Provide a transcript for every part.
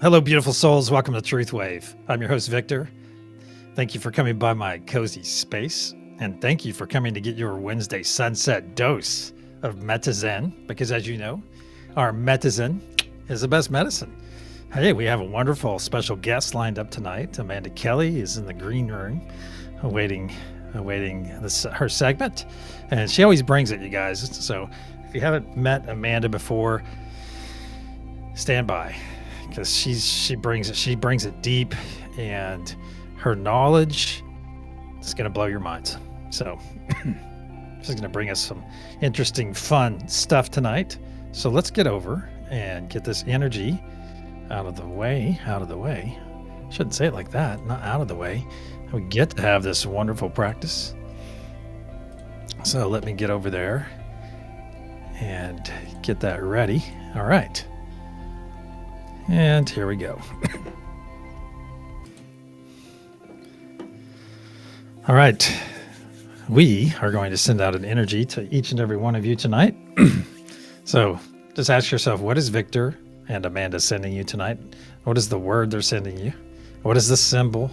Hello, beautiful souls. Welcome to TruthWave. I'm your host, Victor. Thank you for coming by my cozy space. And thank you for coming to get your Wednesday sunset dose of Metazen. Because as you know, our Metazen is the best medicine. Hey, we have a wonderful special guest lined up tonight. Amanda Kelly is in the green room awaiting her segment. And she always brings it, you guys. So if you haven't met Amanda before, stand by. Because she brings it deep, and her knowledge is going to blow your minds. So she's going to bring us some interesting, fun stuff tonight. So let's get over and get this energy out of the way. Shouldn't say it like that. Not out of the way. We get to have this wonderful practice. So let me get over there and get that ready. All right. And here we go. All right. We are going to send out an energy to each and every one of you tonight. So just ask yourself, what is Victor and Amanda sending you tonight? What is the word they're sending you? What is the symbol?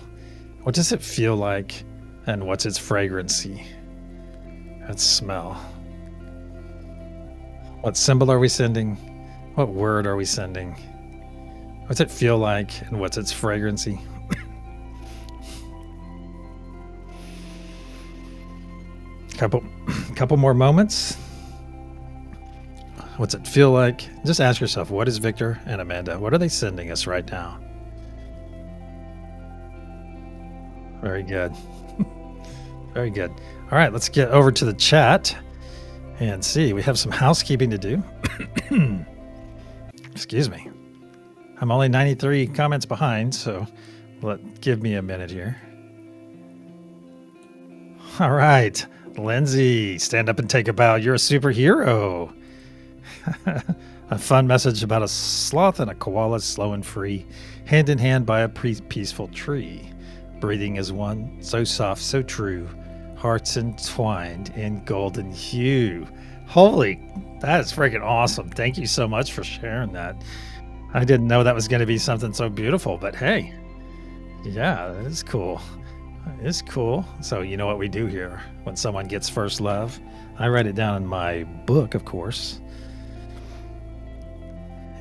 What does it feel like? And what's its fragrancy? Its smell? What symbol are we sending? What word are we sending? What's it feel like, and what's its fragrancy? Couple more moments. What's it feel like? Just ask yourself, what is Victor and Amanda? What are they sending us right now? Very good. Very good. All right, let's get over to the chat and see. We have some housekeeping to do. Excuse me. I'm only 93 comments behind, so give me a minute here. All right, Lindsay, stand up and take a bow. You're a superhero. A fun message about a sloth and a koala, slow and free, hand in hand by a peaceful tree. Breathing as one, so soft, so true, hearts entwined in golden hue. Holy, that is freaking awesome. Thank you so much for sharing that. I didn't know that was going to be something so beautiful, but hey, yeah, it is cool. It's cool. So you know what we do here when someone gets first love? I write it down in my book, of course.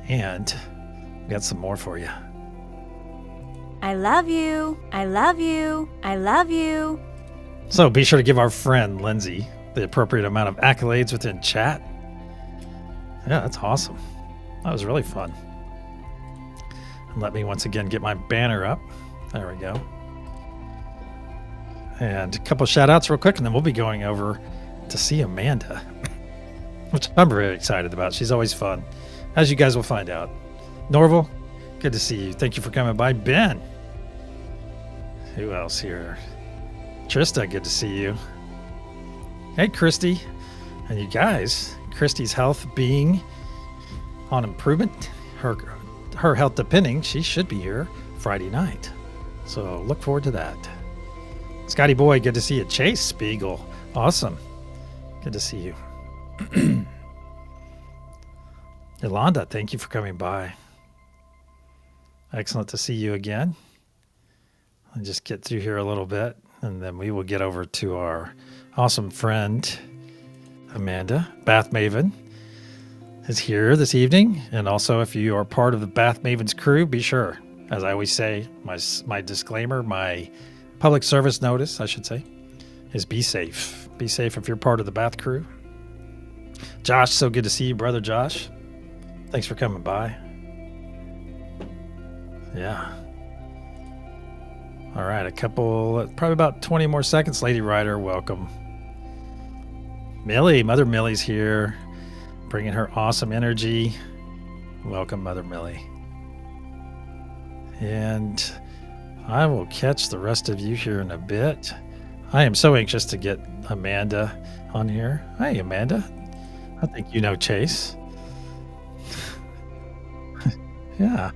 And we got some more for you. I love you. I love you. I love you. So be sure to give our friend Lindsay the appropriate amount of accolades within chat. Yeah, that's awesome. That was really fun. And let me once again get my banner up. There we go. And a couple shout outs real quick, and then we'll be going over to see Amanda, which I'm very excited about. She's always fun, as you guys will find out. Norval, good to see you. Thank you for coming by. Ben. Who else here? Trista, good to see you. Hey, Christy. And you guys, Christy's health being on improvement, her health depending, she should be here Friday night. So look forward to that. Scotty boy, good to see you. Chase Spiegel, awesome. Good to see you. Yolanda, thank you for coming by. Excellent to see you again. I'll just get through here a little bit, and then we will get over to our awesome friend, Amanda. Bath Maven is here this evening. And also, if you are part of the Bath Mavens crew, be sure, as I always say, my disclaimer, my public service notice, I should say, is be safe. Be safe if you're part of the Bath crew. Josh, so good to see you, brother Josh. Thanks for coming by. Yeah. All right, probably about 20 more seconds. Lady Ryder, welcome. Millie, Mother Millie's here, bringing her awesome energy. Welcome, Mother Millie. And I will catch the rest of you here in a bit. I am so anxious to get Amanda on here. Hey, Amanda. I think you know Chase. Yeah.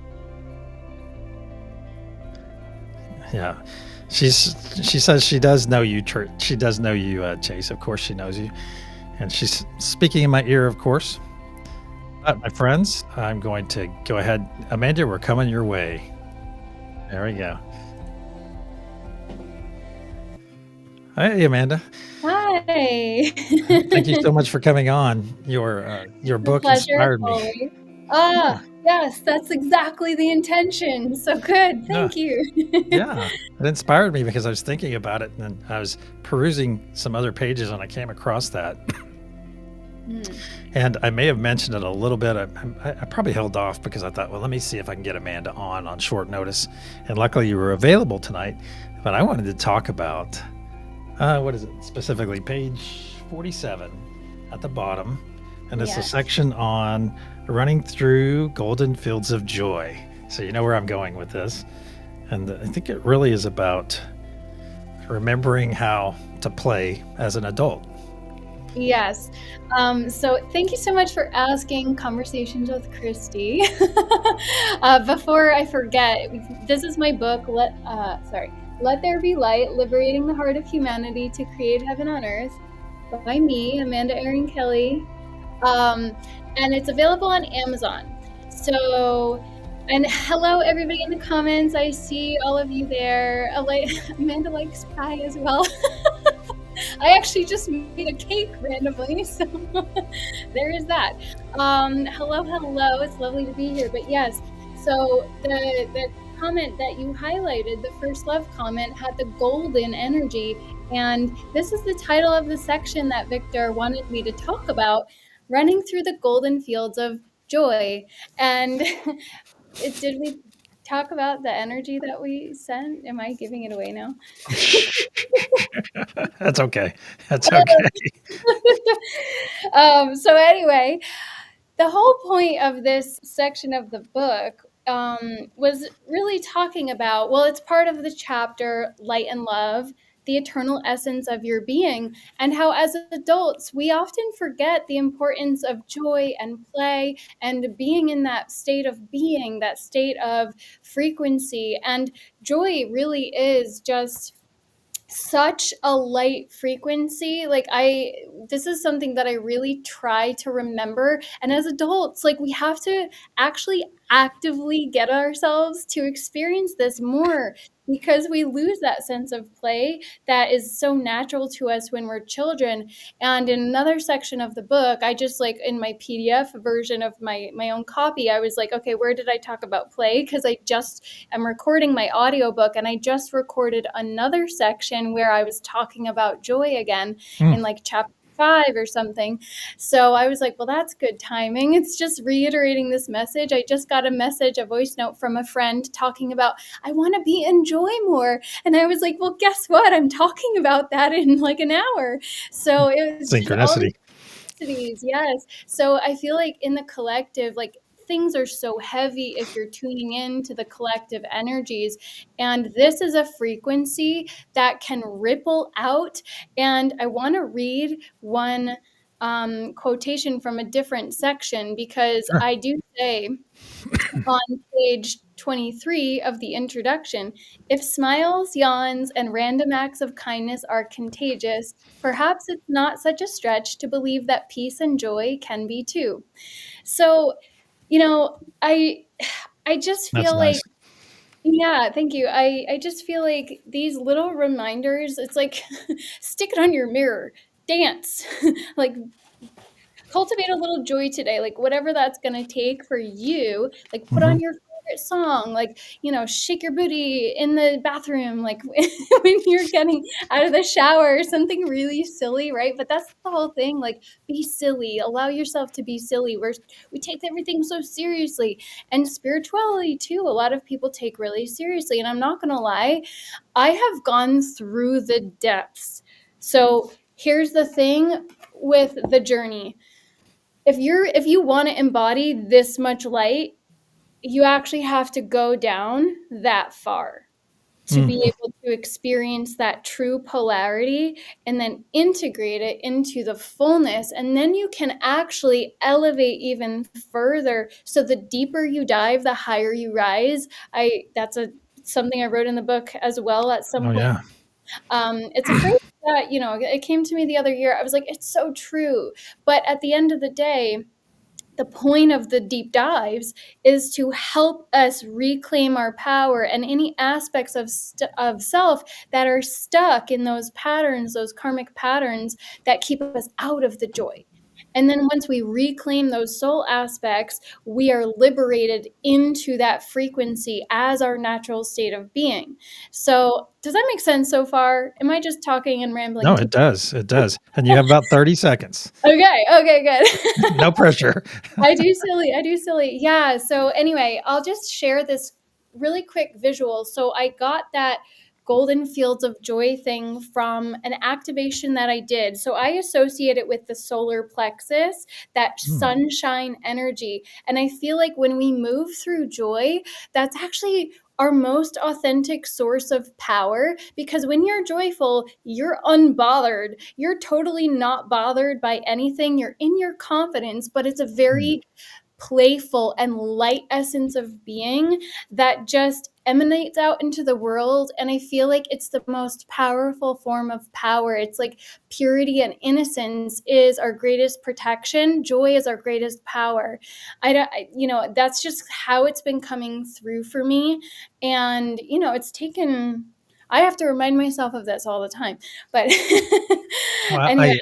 Yeah. She says she does know you. She does know you, Chase. Of course she knows you. And she's speaking in my ear, of course. My friends, I'm going to go ahead. Amanda, we're coming your way. There we go. Hey, Amanda. Hi. Thank you so much for coming on. Your It's a book pleasure, inspired me. always. Yeah, Yes, that's exactly the intention. So good. yeah, Thank you. yeah. It inspired me because I was thinking about it, and then I was perusing some other pages, and I came across that. And I may have mentioned it a little bit. I probably held off because I thought, well, let me see if I can get Amanda on short notice. And luckily, you were available tonight. But I wanted to talk about what is it specifically? Page 47 at the bottom, and it's a Yes. section on running through golden fields of joy. So you know where I'm going with this, and I think it really is about remembering how to play as an adult. Yes. So thank you so much for asking Conversations with Christy. Before I forget, this is my book, Let There Be Light, Liberating the Heart of Humanity to Create Heaven on Earth by me, Amanda Erin Kelly. And it's available on Amazon. So, and hello everybody in the comments. I see all of you there. Amanda likes pie as well. I actually just made a cake randomly, so there is that. Hello. It's lovely to be here. But yes, so the comment that you highlighted, the first love comment, had the golden energy. And this is the title of the section that Victor wanted me to talk about, running through the golden fields of joy. And did we talk about the energy that we sent? Am I giving it away now? That's okay. That's okay. So anyway, the whole point of this section of the book was really talking about, well, it's part of the chapter Light and Love, the eternal essence of your being, and how as adults we often forget the importance of joy and play and being in that state of being, that state of frequency. And joy really is just such a light frequency. This is something that I really try to remember. And as adults, we have to actually actively get ourselves to experience this more, because we lose that sense of play that is so natural to us when we're children. And in another section of the book, I just in my PDF version of my own copy, I was like, okay, where did I talk about play? Because I just am recording my audiobook, and I just recorded another section where I was talking about joy again in chapter 5 or something. So I was like, well, that's good timing. It's just reiterating this message. I just got a voice note from a friend talking about, I want to be in joy more. And I was like, well, guess what? I'm talking about that in an hour. So it was just all Synchronicity. these, yes. So I feel like in the collective, things are so heavy if you're tuning in to the collective energies. And this is a frequency that can ripple out. And I want to read one quotation from a different section, because Sure. I do say on page 23 of the introduction, if smiles, yawns, and random acts of kindness are contagious, perhaps it's not such a stretch to believe that peace and joy can be too. So, I just That's feel like, nice. yeah, thank you. I just feel like these little reminders, it's like stick it on your mirror, dance, like cultivate a little joy today, whatever that's going to take for you, put on your favorite song, shake your booty in the bathroom, when you're getting out of the shower, something really silly, right? But that's the whole thing, be silly, allow yourself to be silly. We take everything so seriously, and spirituality too, a lot of people take really seriously. And I'm not going to lie, I have gone through the depths. So here's the thing with the journey. If you want to embody this much light, you actually have to go down that far to be able to experience that true polarity, and then integrate it into the fullness. And then you can actually elevate even further. So the deeper you dive, the higher you rise. That's something I wrote in the book as well at some Oh point. yeah. It's a phrase that, it came to me the other year. I was like, it's so true. But at the end of the day, the point of the deep dives is to help us reclaim our power and any aspects of self that are stuck in those patterns, those karmic patterns that keep us out of the joy. And then once we reclaim those soul aspects, we are liberated into that frequency as our natural state of being. So does that make sense so far? Am I just talking and rambling No, too? it does. It does. And you have about 30 seconds. Okay, good. No pressure. I do silly. Yeah. So anyway, I'll just share this really quick visual. So I got that golden fields of joy thing from an activation that I did. So I associate it with the solar plexus, that sunshine energy. And I feel like when we move through joy, that's actually our most authentic source of power, because when you're joyful, you're unbothered. You're totally not bothered by anything. You're in your confidence, but it's a very playful and light essence of being that just emanates out into the world. And I feel like it's the most powerful form of power. It's like purity and innocence is our greatest protection. Joy is our greatest power. That's just how it's been coming through for me. And, it's taken, I have to remind myself of this all the time, but Well, anyway.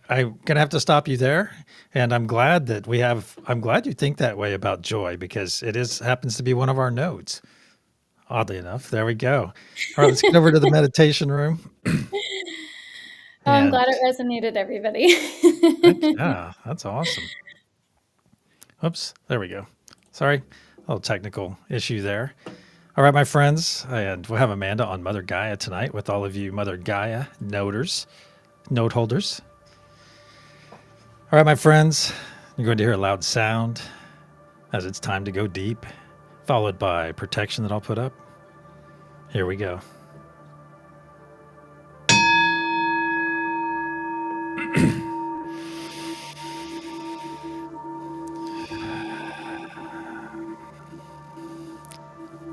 I'm gonna have to stop you there, and I'm glad you think that way about joy, because it happens to be one of our nodes. Oddly enough, there we go. All right, let's get over to the meditation room. Oh, I'm And glad it resonated, everybody. yeah, that's awesome. Oops, there we go. Sorry, a little technical issue there. All right, my friends, and we'll have Amanda on Mother Gaia tonight with all of you Mother Gaia note holders. All right, my friends, you're going to hear a loud sound as it's time to go deep, followed by protection that I'll put up. Here we go.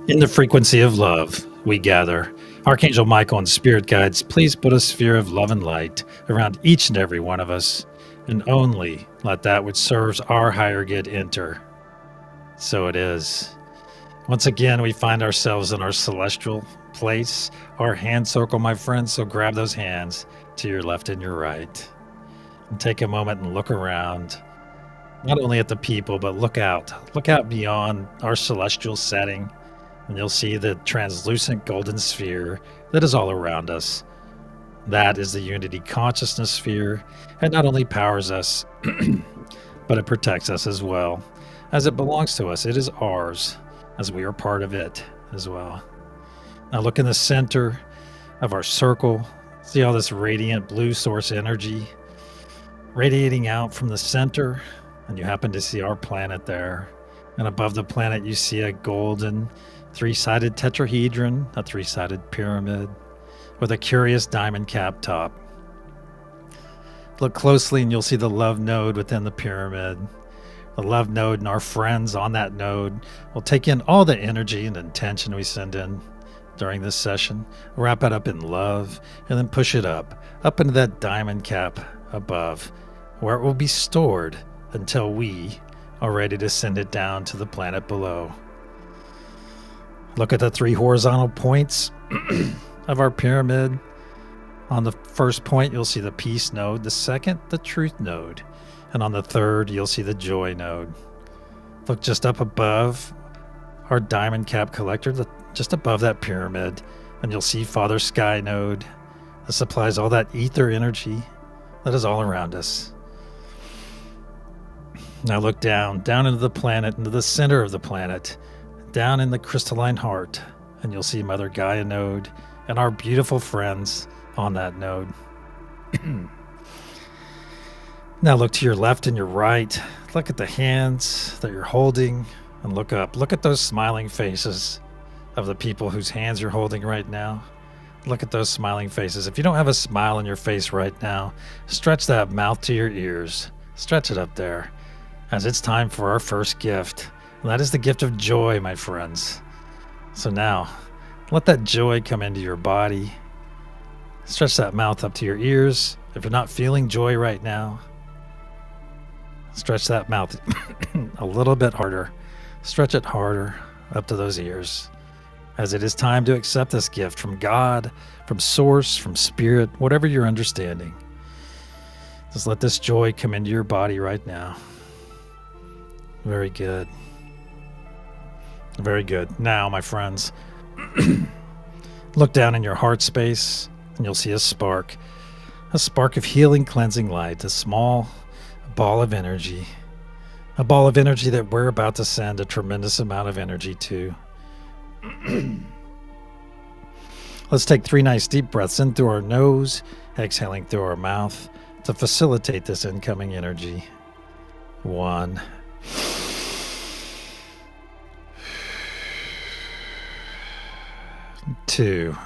In the frequency of love, we gather. Archangel Michael and Spirit Guides, please put a sphere of love and light around each and every one of us, and only let that which serves our higher good enter. So it is. Once again, we find ourselves in our celestial place, our hand circle, my friends, so grab those hands to your left and your right. And take a moment and look around, not only at the people, but look out beyond our celestial setting, and you'll see the translucent golden sphere that is all around us. That is the unity consciousness sphere. It not only powers us, but it protects us as well. As it belongs to us, it is ours, as we are part of it as well. Now look in the center of our circle. See all this radiant blue source energy radiating out from the center, and you happen to see our planet there. And above the planet, you see a golden three-sided tetrahedron, a three-sided pyramid with a curious diamond cap top. Look closely and you'll see the love node within the pyramid. The love node and our friends on that node will take in all the energy and intention we send in during this session, wrap it up in love, and then push it up into that diamond cap above, where it will be stored until we are ready to send it down to the planet below. Look at the three horizontal points of our pyramid. On the first point, you'll see the peace node. The second, the truth node. And on the third, you'll see the joy node. Look just up above our diamond cap collector, just above that pyramid, and you'll see Father Sky node that supplies all that ether energy that is all around us. Now look down into the planet, into the center of the planet, down in the crystalline heart, and you'll see Mother Gaia node and our beautiful friends on that node. Now look to your left and your right. Look at the hands that you're holding and look up. Look at those smiling faces of the people whose hands you're holding right now. Look at those smiling faces. If you don't have a smile on your face right now, stretch that mouth to your ears. Stretch it up there, as it's time for our first gift. And that is the gift of joy, my friends. So now, let that joy come into your body. Stretch that mouth up to your ears. If you're not feeling joy right now, Stretch that mouth a little bit harder. Stretch it harder up to those ears, as it is time to accept this gift from God, from Source, from Spirit, whatever you're understanding. Just let this joy come into your body right now. Very good. Very good. Now, my friends, look down in your heart space and you'll see a spark of healing, cleansing light, a small ball of energy, a ball of energy that we're about to send a tremendous amount of energy to. Let's take 3 nice deep breaths in through our nose, exhaling through our mouth to facilitate this incoming energy. 1. 2.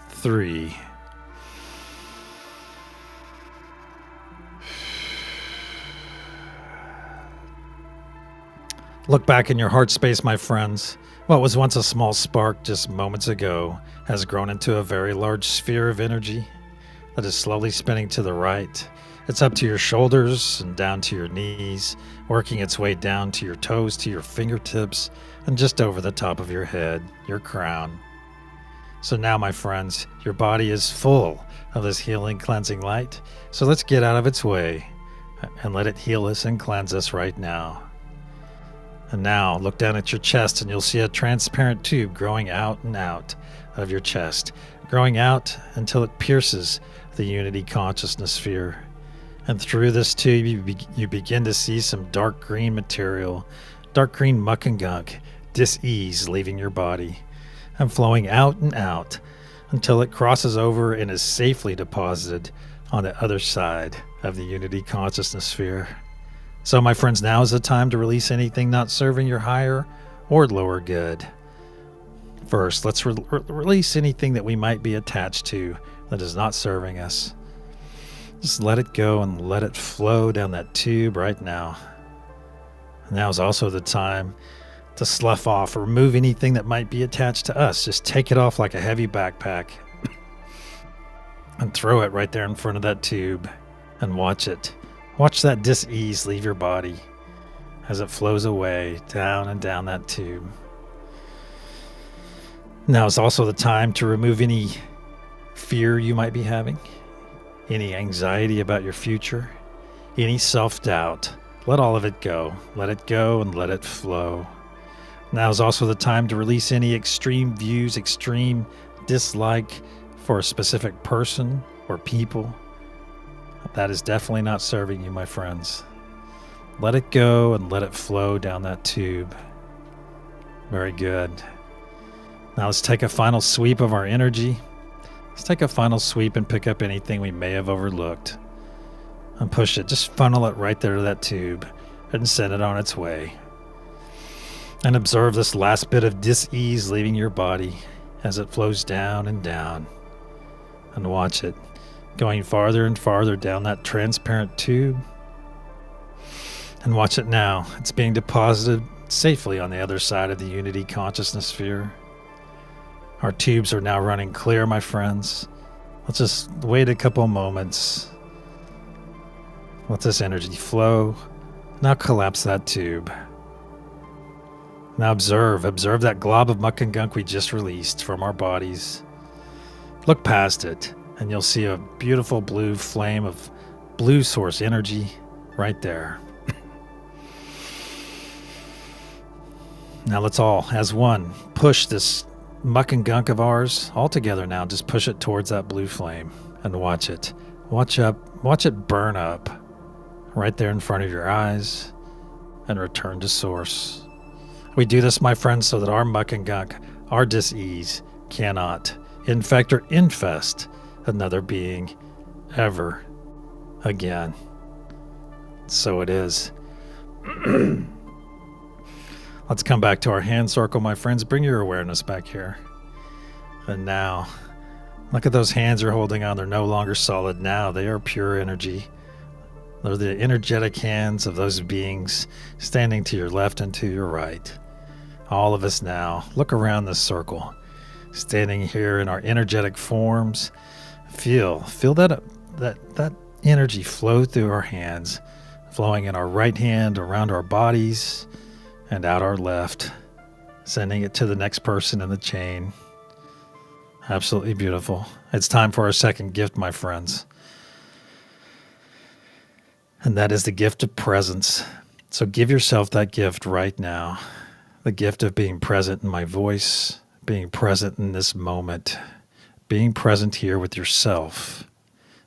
3. Look back in your heart space, my friends. What was once a small spark just moments ago has grown into a very large sphere of energy that is slowly spinning to the right. It's up to your shoulders and down to your knees, working its way down to your toes, to your fingertips, and just over the top of your head, your crown. So now, my friends, your body is full of this healing, cleansing light. So let's get out of its way and let it heal us and cleanse us right now. And now look down at your chest and you'll see a transparent tube growing out and out of your chest, growing out until it pierces the unity consciousness sphere. And through this tube, you begin to see some dark green material, dark green muck and gunk, dis-ease leaving your body and flowing out and out until it crosses over and is safely deposited on the other side of the unity consciousness sphere. So, my friends, now is the time to release anything not serving your higher or lower good. First, let's release anything that we might be attached to that is not serving us. Just let it go and let it flow down that tube right now. Now is also the time to slough off or remove anything that might be attached to us. Just take it off like a heavy backpack and throw it right there in front of that tube and watch it. Watch that dis-ease leave your body as it flows away down and down that tube. Now is also the time to remove any fear you might be having, any anxiety about your future, any self-doubt. Let all of it go. Let it go and let it flow. Now is also the time to release any extreme views, extreme dislike for a specific person or people. That is definitely not serving you, my friends. Let it go and let it flow down that tube. Very good. Now let's take a final sweep of our energy. Let's take a final sweep and pick up anything we may have overlooked. And push it, just funnel it right there to that tube and send it on its way. And observe this last bit of dis-ease leaving your body as it flows down and down. And watch it going farther and farther down that transparent tube. And watch it now. It's being deposited safely on the other side of the unity consciousness sphere. Our tubes are now running clear, my friends. Let's just wait a couple moments. Let this energy flow. Now collapse that tube. Now observe that glob of muck and gunk we just released from our bodies. Look past it, and you'll see a beautiful blue flame of blue source energy right there. Now let's all, as one, push this muck and gunk of ours all together now. Just push it towards that blue flame and watch it. Watch it burn up right there in front of your eyes and return to source. We do this, my friends, so that our muck and gunk, our dis-ease, cannot infect or infest another being ever again. So it is. Let's come back to our hand circle, my friends. Bring your awareness back here. And now, look at those hands you're holding on. They're no longer solid now. They are pure energy. They're the energetic hands of those beings standing to your left and to your right. All of us now, look around this circle. standing here in our energetic forms. Feel that energy flow through our hands, flowing in our right hand around our bodies and out our left, sending it to the next person in the chain. Absolutely beautiful. It's time for our second gift, my friends. And that is the gift of presence. So give yourself that gift right now. The gift of being present in my voice, being present in this moment, being present here with yourself.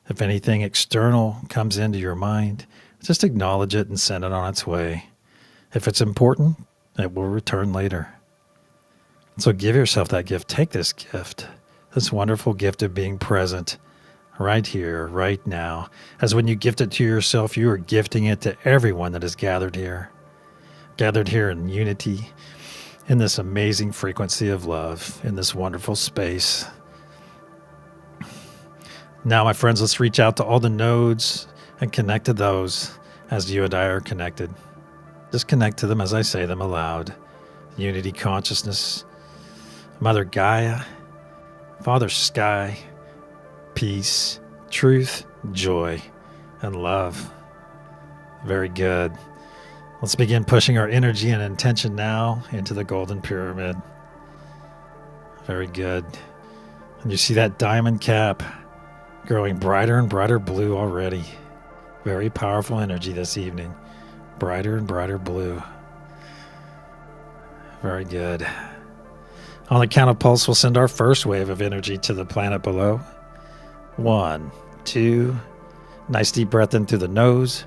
If anything external comes into your mind, just acknowledge it and send it on its way. If it's important, it will return later. So give yourself that gift. Take this gift, this wonderful gift of being present right here, right now. As when you gift it to yourself, you are gifting it to everyone that is gathered here in unity, in this amazing frequency of love, in this wonderful space. Now, my friends, let's reach out to all the nodes and connect to those as you and I are connected. Just connect to them as I say them aloud. Unity consciousness, Mother Gaia, Father Sky, peace, truth, joy, and love. Very good. Let's begin pushing our energy and intention now into the golden pyramid. Very good. And you see that diamond cap growing brighter and brighter blue already. Very powerful energy this evening. Brighter and brighter blue. Very good. On the count of pulse, we'll send our first wave of energy to the planet below. 1, 2. Nice deep breath in through the nose.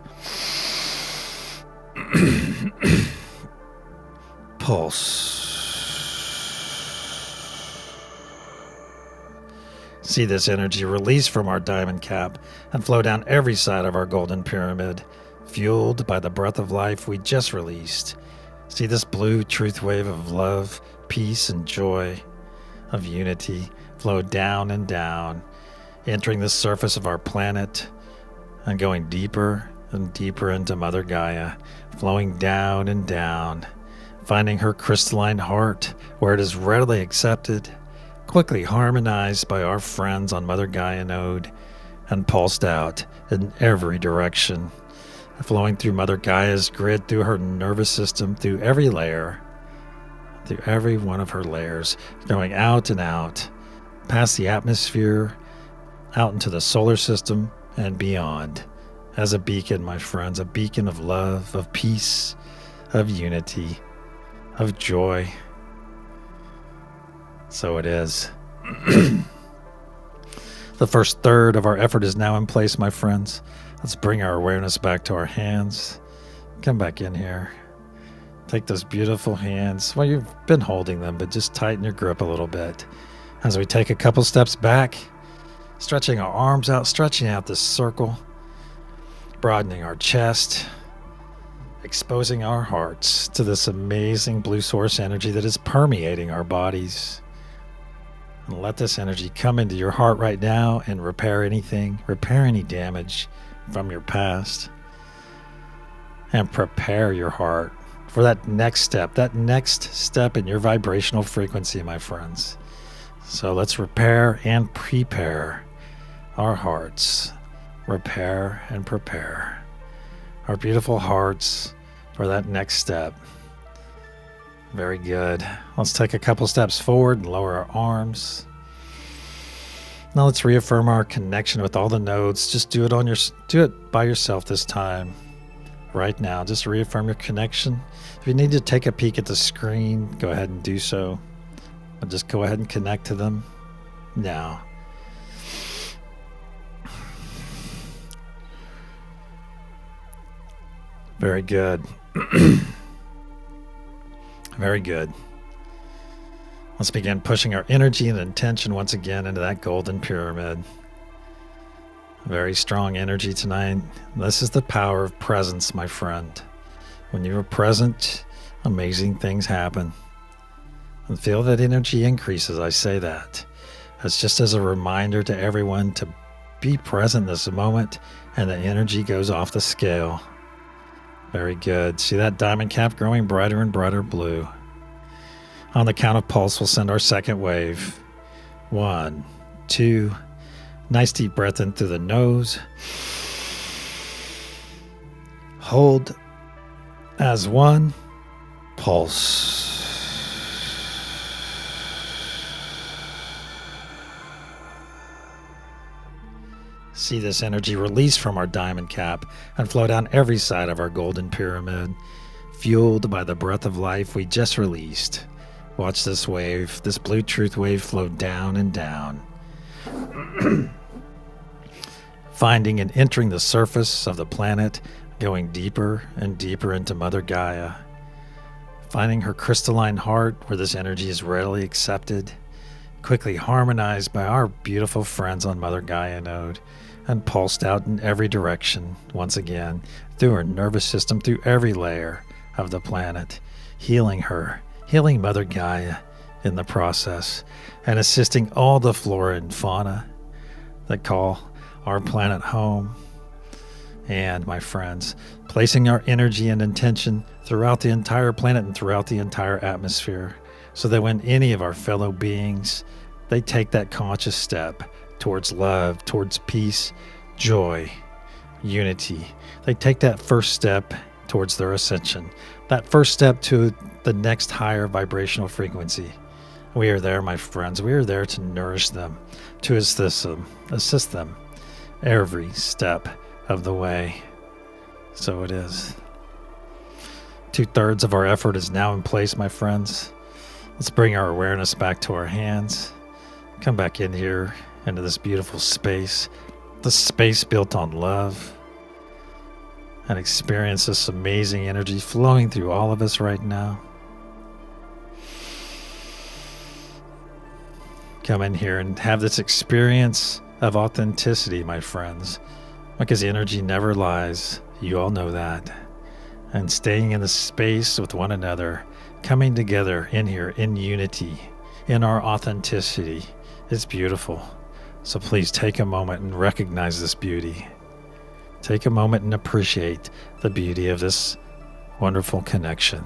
Pulse. See this energy release from our diamond cap and flow down every side of our golden pyramid, fueled by the breath of life we just released. See this blue truth wave of love, peace, and joy, of unity flow down and down, entering the surface of our planet and going deeper and deeper into Mother Gaia, flowing down and down, finding her crystalline heart where it is readily accepted, quickly harmonized by our friends on Mother Gaia node, and pulsed out in every direction, flowing through Mother Gaia's grid, through her nervous system, through every layer, through every one of her layers, going out and out, past the atmosphere, out into the solar system and beyond, as a beacon, my friends, a beacon of love, of peace, of unity, of joy. So it is. The first third of our effort is now in place, my friends. Let's bring our awareness back to our hands. Come back in here. Take those beautiful hands. Well, you've been holding them, but just tighten your grip a little bit. As we take a couple steps back, stretching our arms out, stretching out this circle, broadening our chest, exposing our hearts to this amazing blue source energy that is permeating our bodies. And let this energy come into your heart right now and repair any damage from your past. And prepare your heart for that next step in your vibrational frequency, my friends. So let's repair and prepare our hearts. Repair and prepare our beautiful hearts for that next step. Very good. Let's take a couple steps forward and lower our arms. Now let's reaffirm our connection with all the nodes. Just do it by yourself this time. Right now, just reaffirm your connection. If you need to take a peek at the screen, go ahead and do so. But just go ahead and connect to them now. Very good. Very good. Let's begin pushing our energy and intention once again into that golden pyramid. Very strong energy tonight. This is the power of presence, my friend. When you are present, amazing things happen. And feel that energy increase as I say that. It's just as a reminder to everyone to be present in this moment, and the energy goes off the scale. Very good. See that diamond cap growing brighter and brighter blue. On the count of pulse, we'll send our second wave. 1, 2. Nice deep breath in through the nose. Hold as 1. Pulse. See this energy release from our diamond cap and flow down every side of our golden pyramid, fueled by the breath of life we just released. Watch this wave, this blue truth wave, flow down and down, finding and entering the surface of the planet, going deeper and deeper into Mother Gaia, finding her crystalline heart where this energy is readily accepted, quickly harmonized by our beautiful friends on Mother Gaia node, and pulsed out in every direction once again through her nervous system, through every layer of the planet, healing her, healing Mother Gaia in the process, and assisting all the flora and fauna that call our planet home. And my friends, placing our energy and intention throughout the entire planet and throughout the entire atmosphere, so that when any of our fellow beings, they take that conscious step towards love, towards peace, joy, unity, they take that first step towards their ascension, that first step to the next higher vibrational frequency. We are there, my friends. We are there to nourish them, to assist them every step of the way. So it is. 2/3 of our effort is now in place, my friends. Let's bring our awareness back to our hands. Come back in here into this beautiful space, the space built on love, and experience this amazing energy flowing through all of us right now. Come in here and have this experience of authenticity, my friends, because energy never lies. You all know that. And staying in the space with one another, coming together in here in unity, in our authenticity, is beautiful. So please take a moment and recognize this beauty. Take a moment and appreciate the beauty of this wonderful connection.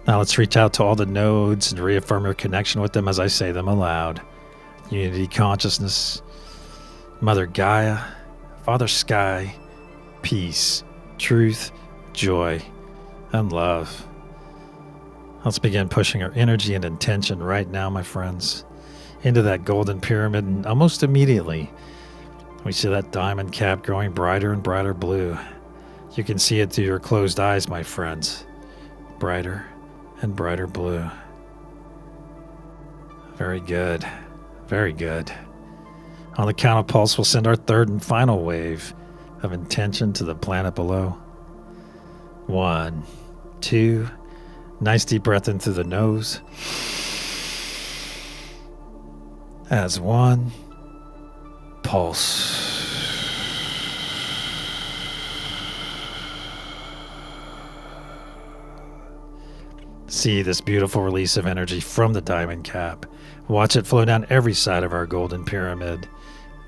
Now let's reach out to all the nodes and reaffirm your connection with them as I say them aloud. Unity consciousness, Mother Gaia, Father Sky, peace, truth, joy, and love. Let's begin pushing our energy and intention right now, my friends, into that golden pyramid, and almost immediately we see that diamond cap growing brighter and brighter blue. You can see it through your closed eyes, my friends. Brighter and brighter blue. Very good. Very good. On the count of pulse, we'll send our third and final wave of intention to the planet below. 1, 2. Nice deep breath in through the nose. As 1. Pulse. See this beautiful release of energy from the diamond cap. Watch it flow down every side of our golden pyramid,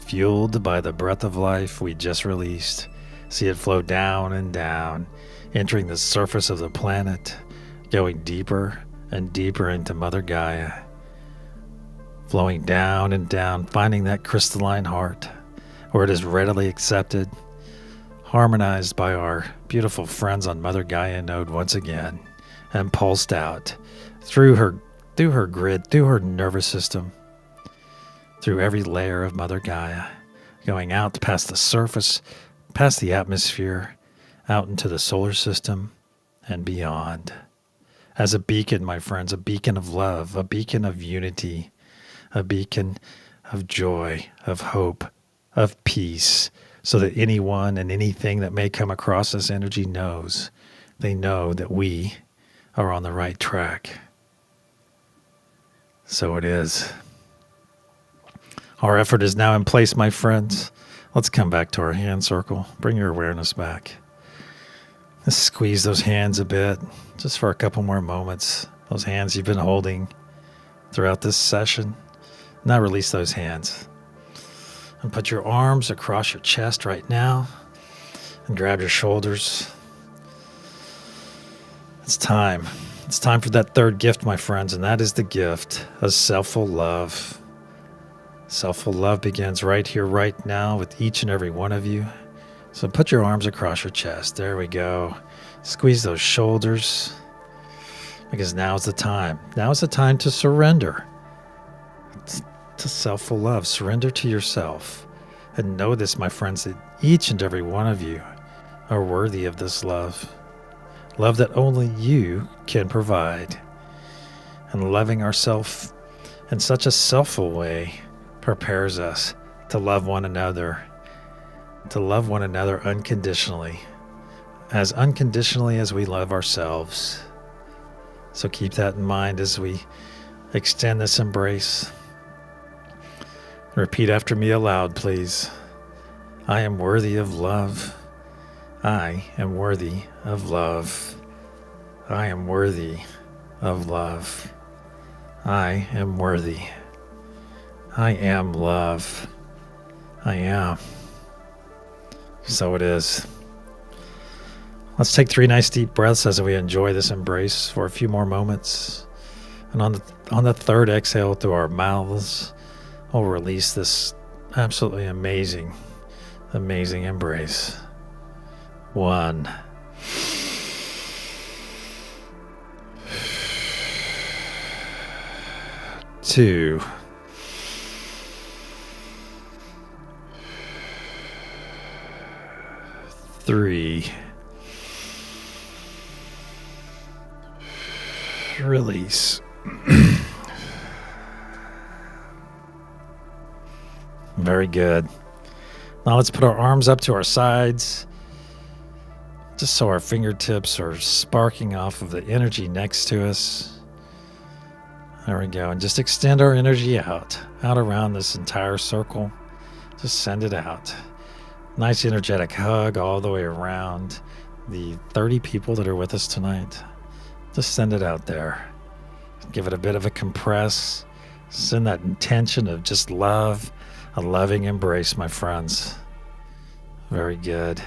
fueled by the breath of life we just released. See it flow down and down, entering the surface of the planet, going deeper and deeper into Mother Gaia, flowing down and down, finding that crystalline heart where it is readily accepted, harmonized by our beautiful friends on Mother Gaia node once again, and pulsed out through her grid, through her nervous system, through every layer of Mother Gaia, going out past the surface, past the atmosphere, out into the solar system and beyond. As a beacon, my friends, a beacon of love, a beacon of unity, a beacon of joy, of hope, of peace, so that anyone and anything that may come across this energy knows, they know that we are on the right track. So it is. Our effort is now in place, my friends. Let's come back to our hand circle. Bring your awareness back. Let's squeeze those hands a bit, just for a couple more moments. Those hands you've been holding throughout this session. Now release those hands. And put your arms across your chest right now. And grab your shoulders. It's time. It's time for that third gift, my friends, and that is the gift of selfful love. Selfful love begins right here, right now, with each and every one of you. So put your arms across your chest. There we go. Squeeze those shoulders, because now is the time. Now is the time to surrender to selfful love. Surrender to yourself. And know this, my friends, that each and every one of you are worthy of this love. Love that only you can provide. And loving ourselves in such a selfful way prepares us to love one another. To love one another unconditionally. As unconditionally as we love ourselves. So keep that in mind as we extend this embrace. Repeat after me aloud, please. I am worthy of love. I am worthy of love. I am worthy of love. I am worthy. I am love. I am. So it is. Let's take 3 nice deep breaths as we enjoy this embrace for a few more moments. And on the third exhale through our mouths, we'll release this absolutely amazing embrace. 1. 2. 3. Release. Very good. Now let's put our arms up to our sides, just so our fingertips are sparking off of the energy next to us. There we go. And just extend our energy out around this entire circle. Just send it out. Nice energetic hug all the way around the 30 people that are with us tonight. Just send it out there. Give it a bit of a compress. Send that intention of just love, a loving embrace, my friends. Very good.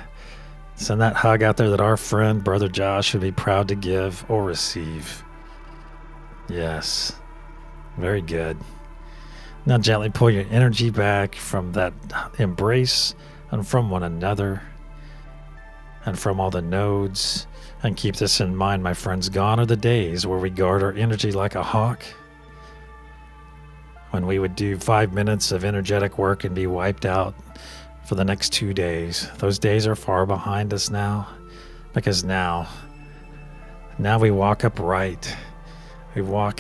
Send that hug out there that our friend, Brother Josh, would be proud to give or receive. Yes. Very good. Now gently pull your energy back from that embrace and from one another and from all the nodes. And keep this in mind, my friends. Gone are the days where we guard our energy like a hawk. When we would do 5 minutes of energetic work and be wiped out for the next 2 days. Those days are far behind us now. Because now we walk upright. We walk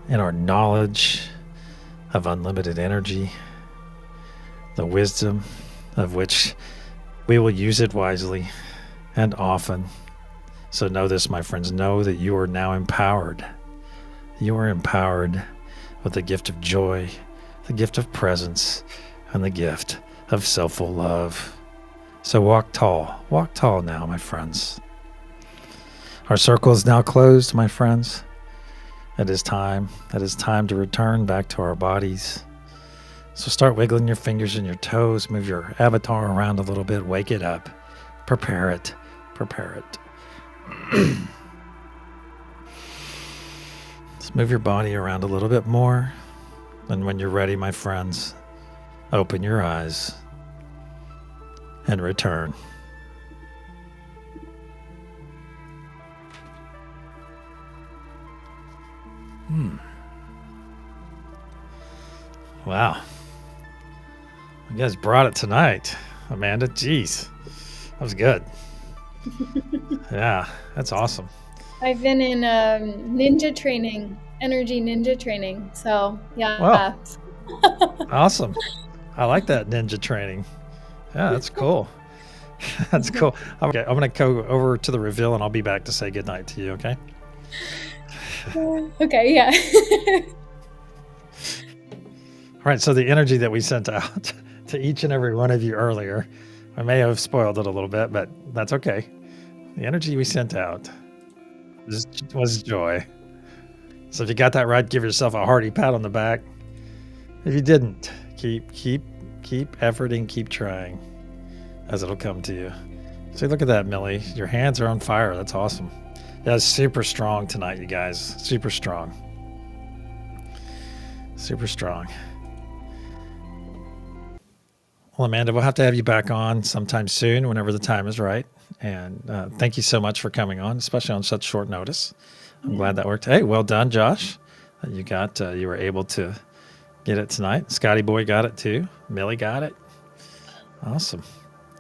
in our knowledge of unlimited energy. The wisdom of which we will use it wisely and often. So know this, my friends. Know that you are now empowered. You are empowered with the gift of joy, the gift of presence, and the gift of selfful love. So walk tall. Walk tall now, my friends. Our circle is now closed, my friends. It is time. It is time to return back to our bodies. So start wiggling your fingers and your toes. Move your avatar around a little bit. Wake it up. Prepare it. Prepare it. Just move your body around a little bit more. And when you're ready, my friends, open your eyes and return. Wow. You guys brought it tonight, Amanda. Jeez. That was good. Yeah, that's awesome. I've been in ninja training, energy ninja training. So, yeah. Wow. Awesome. I like that ninja training. Yeah, that's cool. That's cool. Okay, I'm going to go over to the reveal and I'll be back to say goodnight to you, okay? Okay, yeah. All right, so the energy that we sent out to each and every one of you earlier, I may have spoiled it a little bit, but that's okay. The energy we sent out was joy. So if you got that right, give yourself a hearty pat on the back. If you didn't, keep efforting, keep trying, as it'll come to you. See, look at that, Millie. Your hands are on fire. That's awesome. That's super strong tonight, you guys. Super strong. Super strong. Well, Amanda, we'll have to have you back on sometime soon, whenever the time is right. And thank you so much for coming on, especially on such short notice. I'm glad that worked. Hey, well done, Josh. You were able to get it tonight. Scotty Boy got it too. Millie got it. Awesome.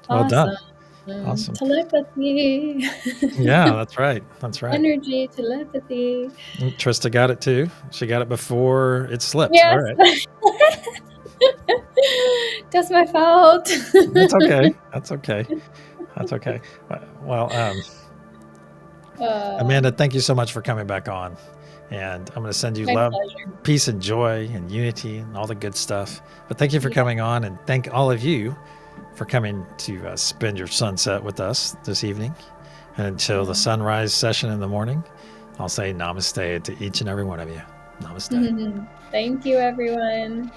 Well done. Awesome. Telepathy. Yeah, that's right. That's right. Energy, telepathy. And Trista got it too. She got it before it slipped. Yes. All right. That's my fault. That's okay. That's okay. That's okay. Well, Amanda, thank you so much for coming back on. And I'm going to send you love, pleasure. peace, and joy, and unity, and all the good stuff. But thank you for coming on, and thank all of you for coming to spend your sunset with us this evening. And until the sunrise session in the morning, I'll say namaste to each and every one of you. Namaste. Thank you, everyone.